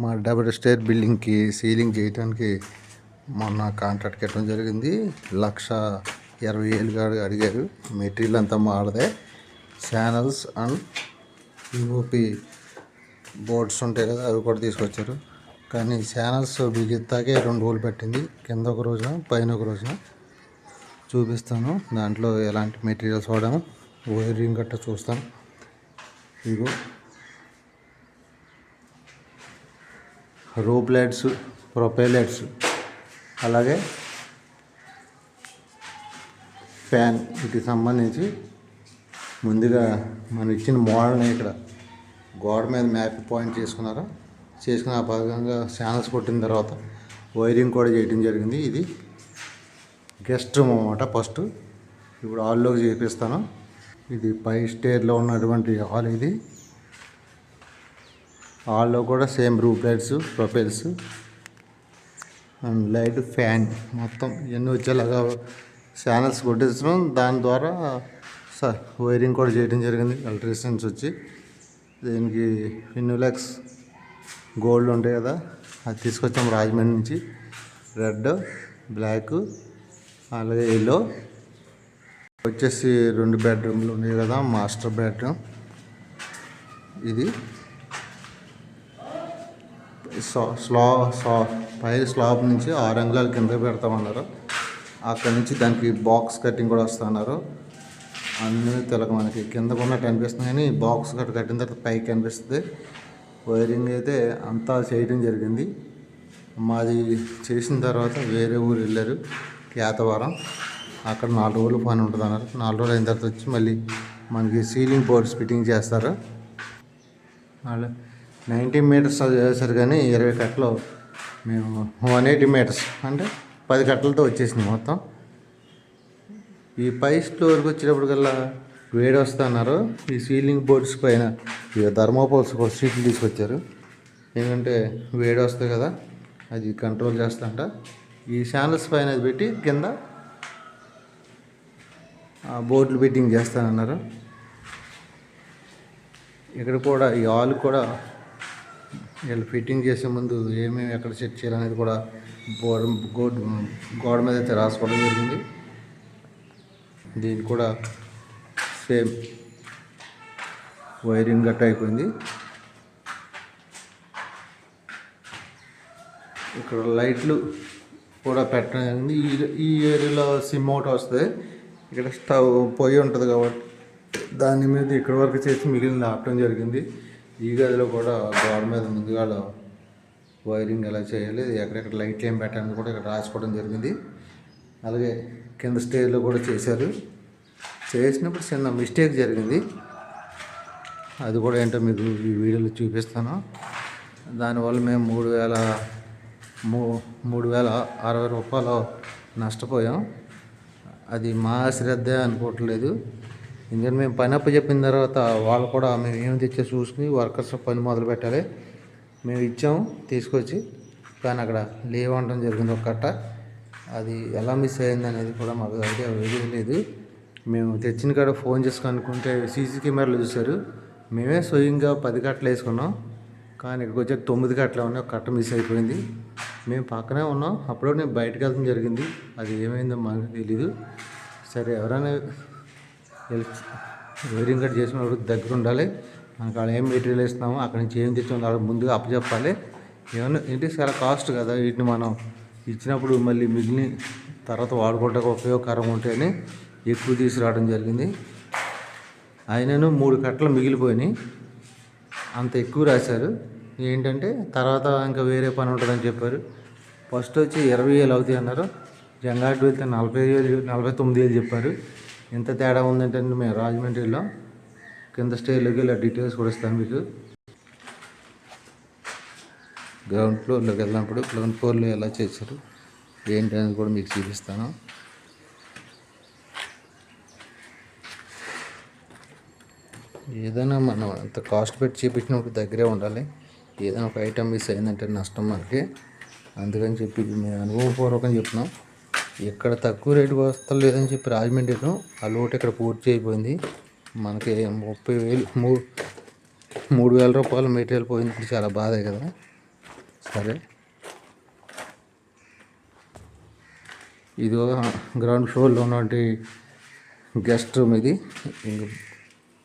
మా double stair బిల్డింగ్కి ceiling చేయడానికి మొన్న కాంట్రాక్ట్ కట్టడం జరిగింది. 1,20,000 అడిగారు. మెటీరియల్ అంతా మాడదే. ఛానల్స్ అండ్ పిఓపి బోర్డ్స్ ఉంటాయి కదా, అవి కూడా తీసుకొచ్చారు. కానీ ఛానల్స్ బిగిస్తాకే 2 రోజులు పట్టింది. కింద ఒక రోజున, పైన ఒక రోజున. చూపిస్తాను దాంట్లో ఎలాంటి మెటీరియల్స్ వాడాము, వైరింగ్ గట్రా చూస్తాను. ఇగో రూప్ లైట్స్, ప్రొఫైల్ లైట్స్, అలాగే ఫ్యాన్. వీటికి సంబంధించి ముందుగా మనం ఇచ్చిన మోడల్ని ఇక్కడ గోడ మీద మ్యాప్ పాయింట్ చేసుకుని ఆ భాగంగా ఛానల్స్ కొట్టిన తర్వాత వైరింగ్ కూడా చేయడం జరిగింది. ఇది గెస్ట్ రూమ్ అన్నమాట. ఫస్ట్ ఇప్పుడు హాల్లోకి చేపిస్తాను. ఇది పై స్టేర్లో ఉన్నటువంటి హాల్. ఇది హాల్లో కూడా same roof lights, profiles and light, fan మొత్తం ఇవన్నీ వచ్చేలాగా ఛానల్స్ కొట్టించడం. దాని ద్వారా వైరింగ్ కూడా చేయడం జరిగింది. ఎలక్ట్రీషియన్స్ వచ్చి దీనికి ఫినోలెక్స్ గోల్డ్ ఉంటాయి కదా, అది తీసుకొచ్చాం రాజమండ్రి నుంచి. రెడ్, బ్లాక్, అలాగే ఎల్లో. వచ్చేసి 2 బెడ్రూమ్లు ఉన్నాయి కదా, మాస్టర్ బెడ్రూమ్. ఇది పై స్లాబ్ నుంచి 6 అంగుళాల కింద పెడతామన్నారు. అక్కడ నుంచి దానికి బాక్స్ కటింగ్ కూడా వస్తున్నారు. అన్నీ తెలక మనకి కిందకు ఉన్నట్టు అనిపిస్తుంది, కానీ బాక్స్ కట్టిన తర్వాత పైకి కనిపిస్తుంది. వైరింగ్ అయితే అంతా చేయడం జరిగింది. మాది చేసిన తర్వాత వేరే ఊరు వెళ్ళారు, కేతవరం. అక్కడ 4 రోజులు పని ఉంటుంది అన్నారు. 4 రోజులు అయిన తర్వాత వచ్చి మళ్ళీ మనకి సీలింగ్ బోర్డ్స్ ఫిట్టింగ్ చేస్తారు. వాళ్ళు 90 మీటర్స్ చేశారు, కానీ 20 కట్టలు మేము 180 మీటర్స్ అంటే 10 కట్టలతో వచ్చేసింది మొత్తం. ఈ పై ఫ్లోర్కి వచ్చేటప్పటికల్లా వేడి వస్తున్నారు. ఈ సీలింగ్ బోర్డ్స్ పైన థర్మోకోల్స్ షీట్లు తీసుకొచ్చారు. ఎందుకంటే వేడి వస్తుంది కదా, అది కంట్రోల్ చేస్తాంట. ఈ ఛానల్స్ పైన అది పెట్టి కింద బోర్డులు ఫిట్టింగ్ చేస్తానన్నారు. ఇక్కడ కూడా ఈ హాల్ కూడా వీళ్ళు ఫిట్టింగ్ చేసే ముందు ఏమేమి ఎక్కడ సెట్ చేయాలనేది కూడా గోడ మీద అయితే రాసుకోవడం జరిగింది. దీనికి కూడా సేమ్ వైరింగ్ గట్ట అయిపోయింది. ఇక్కడ లైట్లు కూడా పెట్టడం జరిగింది. ఈ ఏరియాలో సిమ్ అవుట్ వస్తుంది. ఇక్కడ స్టవ్ పొయ్యి ఉంటుంది కాబట్టి దాని మీద ఇక్కడ వరకు చేసి మిగిలిన ఆపడం జరిగింది. ఈ గదిలో కూడా గోడ మీద ముందుగా వైరింగ్ ఎలా చేయాలి, ఎక్కడెక్కడ లైట్లు ఏం పెట్టాలని కూడా ఇక్కడ రాసుకోవడం జరిగింది. అలాగే కింద స్టేజ్లో కూడా చేశారు. చేసినప్పుడు చిన్న మిస్టేక్ జరిగింది. అది కూడా ఏంటో మీకు ఈ వీడియోలో చూపిస్తాను. దానివల్ల మేము 3,060 రూపాయలు నష్టపోయాం. అది మా శ్రద్ధ అనుకోవట్లేదు. ఎందుకంటే మేము పని అప్పు చెప్పిన తర్వాత వాళ్ళు కూడా మేము ఏమి తెచ్చే చూసుకుని వర్కర్స్ పని మొదలు పెట్టాలి. మేము ఇచ్చాము తీసుకొచ్చి, కానీ అక్కడ లేవు అనడం జరిగింది ఒక కట్ట. అది ఎలా మిస్ అయింది అనేది కూడా మాకు ఐడియా లేదు. మేము తెచ్చిన కాడ ఫోన్ చేసి కనుక్కుంటే సీసీ కెమెరాలు చూశారు. మేమే స్వయంగా 10 కట్టలు వేసుకున్నాం, కానీ ఇక్కడికి వచ్చే 9 కట్టలు ఉన్నాయి. ఒక కట్ట మిస్ అయిపోయింది. మేము పక్కనే ఉన్నాం. అప్పుడు నేను బయటకు వెళ్ళడం జరిగింది. అది ఏమైందో మాకు తెలీదు. సరే, ఎవరైనా వైరింగ్ కట్ చేసినప్పుడు దగ్గర ఉండాలి. మనకు అక్కడ ఏం మెటీరియల్ ఇస్తున్నామో అక్కడి నుంచి ఏం తెచ్చామో అక్కడ ముందుగా అప్పచెప్పాలి. ఏమన్నా ఏంటి చాలా కాస్ట్ కదా, వీటిని మనం ఇచ్చినప్పుడు మళ్ళీ మిగిలిన తర్వాత వాడుకోవడానికి ఉపయోగకరంగా ఉంటాయని ఎక్కువ తీసుకురావడం జరిగింది. అయినను 3 కట్టలు మిగిలిపోయినాయి. అంత ఎక్కువ రాశారు. ఏంటంటే తర్వాత ఇంకా వేరే పని ఉంటుందని చెప్పారు. ఫస్ట్ వచ్చి 20,000 అవుతాయి అన్నారు. జంగారెడ్డి వెళ్తే 49,000 చెప్పారు. ఎంత తేడా ఉందంటే మేము రాజమండ్రిలో కింద స్టేజ్లోకి ఇలా డీటెయిల్స్ కూడా ఇస్తాను మీకు. గ్రౌండ్ ఫ్లోర్లోకి వెళ్ళినప్పుడు గ్రౌండ్ ఫ్లోర్లో ఎలా చేశారు ఏంటి అనేది కూడా మీకు చూపిస్తాను. ఏదైనా మనం అంత కాస్ట్ పెట్టి చేపించినప్పుడు దగ్గరే ఉండాలి. ఏదైనా ఒక ఐటమ్ మిస్ అయిందంటే నష్టం మనకి. అందుకని చెప్పి మేము అనుభవపూర్వకం చెప్తున్నాం. ఎక్కడ తక్కువ రేటుకి వస్తలేదని లేదని చెప్పి రాజమండ్రిలో ఆ లోటు ఇక్కడ పూర్తి అయిపోయింది. మనకి 30,000 3,000 రూపాయలు మెటీరియల్ పోయింది. చాలా బాధే కదా. సరే, ఇది గ్రౌండ్ ఫ్లోర్లో ఉన్నటువంటి గెస్ట్ రూమ్. ఇది ఇంక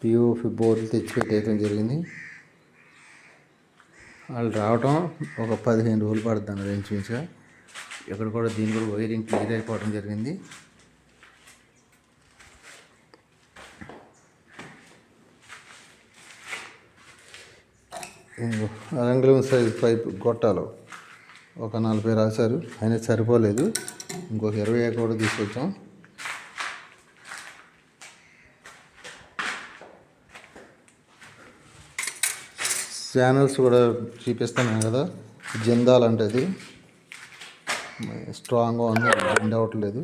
పిఓపి బోర్డులు తెచ్చిపెట్టేయడం జరిగింది. వాళ్ళు రావటం ఒక 15 రోజులు పడుతుంది ఇంచుమించుగా. ఇక్కడ కూడా దీని కూడా వైరింగ్ క్లియర్ అయిపోవడం జరిగింది. రంగుల సైజ్ పైప్ గొట్టాలు ఒక 40 రాశారు, అయినా సరిపోలేదు. ఇంకొక 20 కూడా తీసుకొచ్చాం. ఛానల్స్ కూడా చూపిస్తున్నాం కదా. జిందాల్ అంటే అది స్ట్రాంగ్గా ఉంది, బెండ్ అవ్వట్లేదు.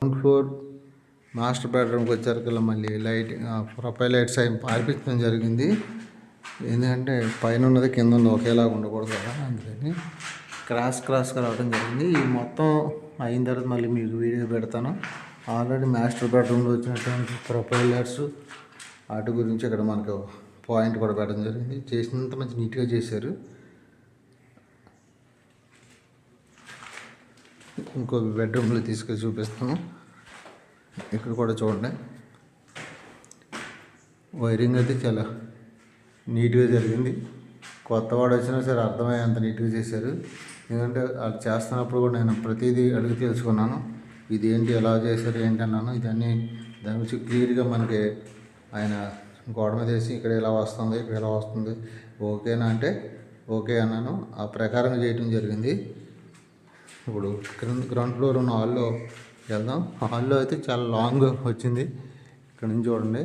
గ్రౌండ్ ఫ్లోర్ మాస్టర్ బెడ్రూమ్కి వచ్చారు మళ్ళీ లైట్ ప్రొఫైల్ లైట్స్ అవి పార్పించడం జరిగింది. ఎందుకంటే పైన ఉన్నది కింద ఉన్నది ఒకేలాగా ఉండకూడదు కదా, అందుకని క్రాస్గా రావడం జరిగింది. ఈ మొత్తం అయిన తర్వాత మళ్ళీ మీకు వీడియో పెడతాను. ఆల్రెడీ మాస్టర్ బెడ్రూమ్లో వచ్చినటువంటి ప్రొఫైల్ లైట్స్ వాటి గురించి ఇక్కడ మనకు పాయింట్ కూడా పెట్టడం జరిగింది. చేసినంత మంచి నీట్గా చేశారు. ఇంకో బెడ్రూమ్లో తీసుకొని చూపిస్తాను. ఇక్కడ కూడా చూడండి, వైరింగ్ అయితే చాలా నీట్గా జరిగింది. కొత్త వాడు వచ్చినా సరే అర్థమయ్యేంత నీట్గా చేశారు. ఎందుకంటే అది చేస్తున్నప్పుడు కూడా నేను ప్రతిదీ అడిగి తెలుసుకున్నాను. ఇది ఏంటి, ఎలా చేశారు ఏంటి అన్నాను. ఇదన్నీ దాని గురించి క్లియర్గా మనకి ఆయన గోడ మీద వేసి ఇక్కడ ఎలా వస్తుంది, ఇక్కడ ఎలా వస్తుంది, ఓకేనా అంటే ఓకే అన్నాను. ఆ ప్రకారంగా చేయటం జరిగింది. ఇప్పుడు గ్రౌండ్ ఫ్లోర్ ఉన్న హాల్లో వెళ్దాం. హాల్లో అయితే చాలా లాంగ్ వచ్చింది. ఇక్కడ నుంచి చూడండి,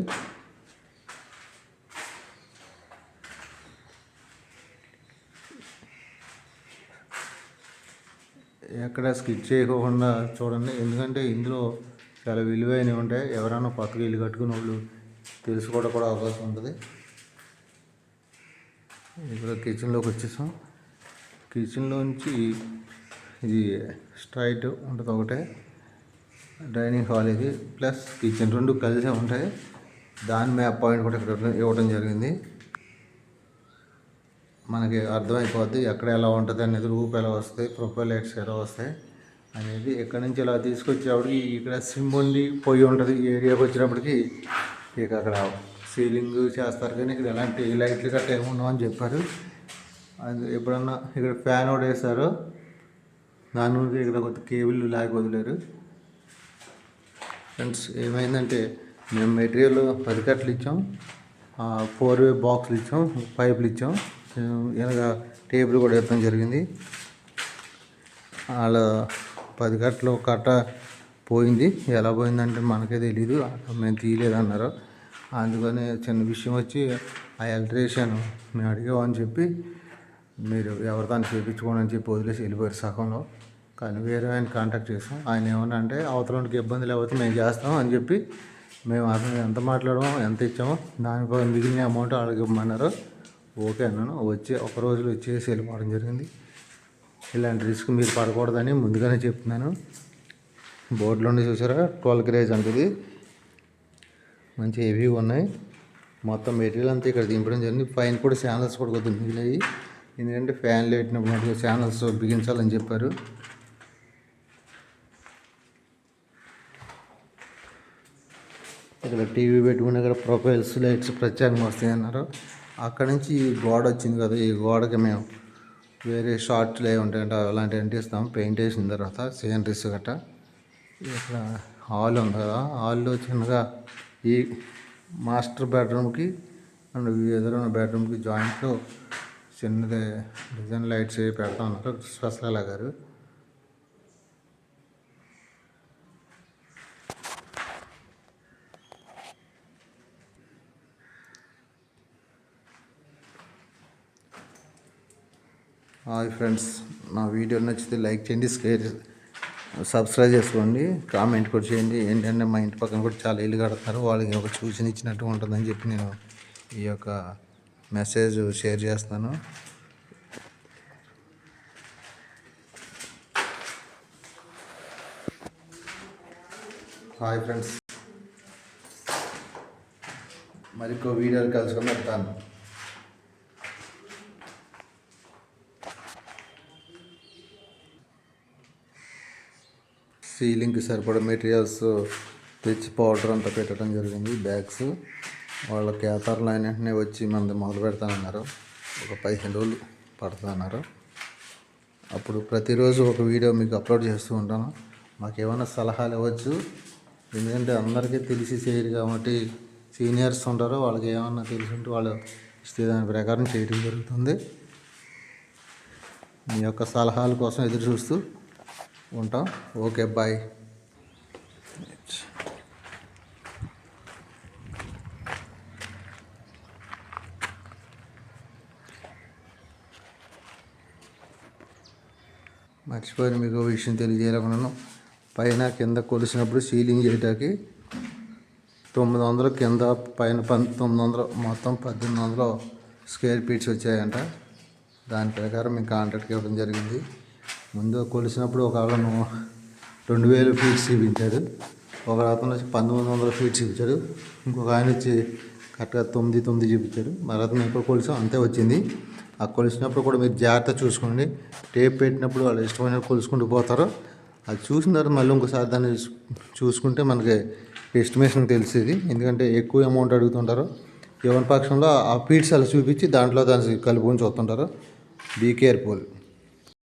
ఎక్కడ స్కిచ్ చేయకుండా చూడండి. ఎందుకంటే ఇందులో చాలా విలువైనవి ఉంటాయి. ఎవరైనా కొత్తగా ఇల్లు కట్టుకునే వాళ్ళు తెలుసుకోవడం కూడా అవకాశం ఉంటుంది. ఇక్కడ కిచెన్లోకి వచ్చేసాం. కిచెన్లోంచి ఇది స్ట్రైట్ ఉంటుంది ఒకటే. డైనింగ్ హాల్ ఇది ప్లస్ కిచెన్ రెండు కలిసే ఉంటాయి. దాని మ్యాప్ పాయింట్ కూడా ఇక్కడ ఇవ్వడం జరిగింది. మనకి అర్థమైపోద్ది ఎక్కడ ఎలా ఉంటుంది అనేది, రూప్ ఎలా వస్తాయి, ప్రొఫైల్ లైట్స్ ఎలా వస్తాయి అనేది. ఎక్కడి నుంచి ఇలా తీసుకొచ్చేవాడికి ఇక్కడ సిమ్ ఉంది, పొయ్యి ఉంటుంది. ఈ ఏరియాకి వచ్చినప్పటికి ఇక అక్కడ సీలింగ్ చేస్తారు, కానీ ఇక్కడ ఎలాంటి లైట్లు గట్ట ఏమున్నావు అని చెప్పారు. అది ఎప్పుడన్నా ఇక్కడ ఫ్యాన్ కూడా వేస్తారు. దాని నుంచి ఇక్కడ కొత్త కేబుల్ లాగి వదిలేరు. ఫ్రెండ్స్ ఏమైందంటే మేము మెటీరియల్ 10 కట్టలు ఇచ్చాం, 4-వే బాక్సులు ఇచ్చాం, పైపులు ఇచ్చాం. ఇలాగ టేబుల్ కూడా ఇవ్వడం జరిగింది. వాళ్ళ 10 కట్టలు కట్ట పోయింది. ఎలా పోయిందంటే మనకే తెలీదు, మేము తీయలేదన్నారు. అందుకని చిన్న విషయం వచ్చి ఆ ఎలక్ట్రీషియన్ మేము అడిగామని చెప్పి మీరు ఎవరిదాన్ని చేయించుకోండి అని చెప్పి వదిలేసి వెళ్ళిపోయారు సగంలో. కానీ వేరే ఆయన కాంటాక్ట్ చేసాం. ఆయన ఏమన్నా అంటే అవతలకి ఇబ్బంది లేకపోతే మేము చేస్తాం అని చెప్పి మేము అతను ఎంత మాట్లాడామో ఎంత ఇచ్చామో దానిపై మిగిలిన అమౌంట్ వాళ్ళకి ఇవ్వమన్నారు. ఓకే అన్నాను. ఒక రోజులో వచ్చేసి వెళ్ళిపోవడం జరిగింది. ఇలాంటి రిస్క్ మీరు పడకూడదని ముందుగానే చెప్తున్నాను. బోర్డులోనే చూసారా 12 గ్రేజ్ అంటుంది, మంచి హెవీగా ఉన్నాయి. మొత్తం మెటీరియల్ అంతా ఇక్కడ దింపడం జరిగింది. పైన కూడా ఛానల్స్ కూడా కొద్దిగా మిగిలినాయి. ఎందుకంటే ఫ్యాన్లు పెట్టినప్పుడు ఛానల్స్ బిగించాలని చెప్పారు. ఇక్కడ టీవీ పెట్టుకుని ఇక్కడ ప్రొఫైల్స్ లైట్స్ ప్రత్యేకంగా వస్తాయి అన్నారు. అక్కడ నుంచి ఈ గోడ వచ్చింది కదా, ఈ గోడకి మేము వేరే షార్ట్లు ఏ ఉంటాయంటే అలాంటివి అంటిస్తాం. పెయింట్ వేసిన తర్వాత సీనరీస్ గట్ట. ఇక్కడ హాల్ ఉంది కదా, హాల్లో చిన్నగా ఈ మాస్టర్ బెడ్రూమ్కి అండ్ ఎదురున్న బెడ్రూమ్కి జాయింట్లో చిన్నది డిజైన్ లైట్స్ పెడతా ఉన్నారు స్పెషల్ లాగారు. హాయ్ ఫ్రెండ్స్, నా వీడియో నచ్చితే లైక్ చేయండి, సబ్స్క్రైబ్ చేసుకోండి, కామెంట్ కూడా చేయండి. ఏంటంటే మా ఇంటి పక్కన కూడా చాలా ఇల్లు కడుతున్నారు, వాళ్ళకి ఒక సూచన ఇచ్చినట్టు ఉంటుందని చెప్పి నేను ఈ యొక్క మెసేజ్ షేర్ చేస్తాను. Hi friends. మరికో వీడియోలు కలుసుకొని పెడతాను. సీలింగ్కి సరిపడా మెటీరియల్స్ తెచ్చి పౌడర్ అంతా పెట్టడం జరిగింది. బ్యాగ్స్ వాళ్ళ కేతార్లు అయిన వెంటనే వచ్చి మనది మొదలు పెడతానన్నారు. ఒక 15 రోజులు పడుతున్నారు. అప్పుడు ప్రతిరోజు ఒక వీడియో మీకు అప్లోడ్ చేస్తూ ఉంటాను. మాకు ఏమైనా సలహాలు ఇవ్వచ్చు, ఎందుకంటే అందరికీ తెలిసి చేయరు కాబట్టి సీనియర్స్ ఉంటారో వాళ్ళకి ఏమన్నా తెలిసి ఉంటే వాళ్ళు ఇస్తే దాని ప్రకారం చేయడం జరుగుతుంది. మీ యొక్క సలహాల కోసం ఎదురు చూస్తూ ఉంటాం. Okay, bye. మర్చిపోయిన మీకు విషయం తెలియజేయాలనుకున్నాను. పైన కింద కొలిసినప్పుడు సీలింగ్ చేయటానికి 900 కింద, పైన 900, మొత్తం 1800 స్క్వేర్ ఫీట్స్ వచ్చాయంట. దాని ప్రకారం మేము కాంట్రాక్ట్కి ఇవ్వడం జరిగింది. ముందు కొలిసినప్పుడు ఒక అతను 2000 ఫీట్స్ చూపించాడు, ఒక అతను వచ్చి 1900 ఫీట్స్ చూపించాడు, ఇంకొక ఆయన వచ్చి కరెక్ట్గా 9 చూపించాడు. మరి అతను ఎప్పుడు కొలిసాం అంతే వచ్చింది. ఆ కొలిసినప్పుడు కూడా మీరు జాగ్రత్త చూసుకోండి. టేప్ పెట్టినప్పుడు వాళ్ళు ఇష్టమైన కొలుసుకుంటూ పోతారు. అది చూసిన తర్వాత మళ్ళీ ఇంకోసారి దాన్ని చూసుకుంటే మనకి ఎస్టిమేషన్ తెలిసేది. ఎందుకంటే ఎక్కువ అమౌంట్ అడుగుతుంటారు. ఎవరి పక్షంలో ఆ ఫీట్స్ అలా చూపించి దాంట్లో దాన్ని కలుపుకొని చూస్తుంటారు. Be careful.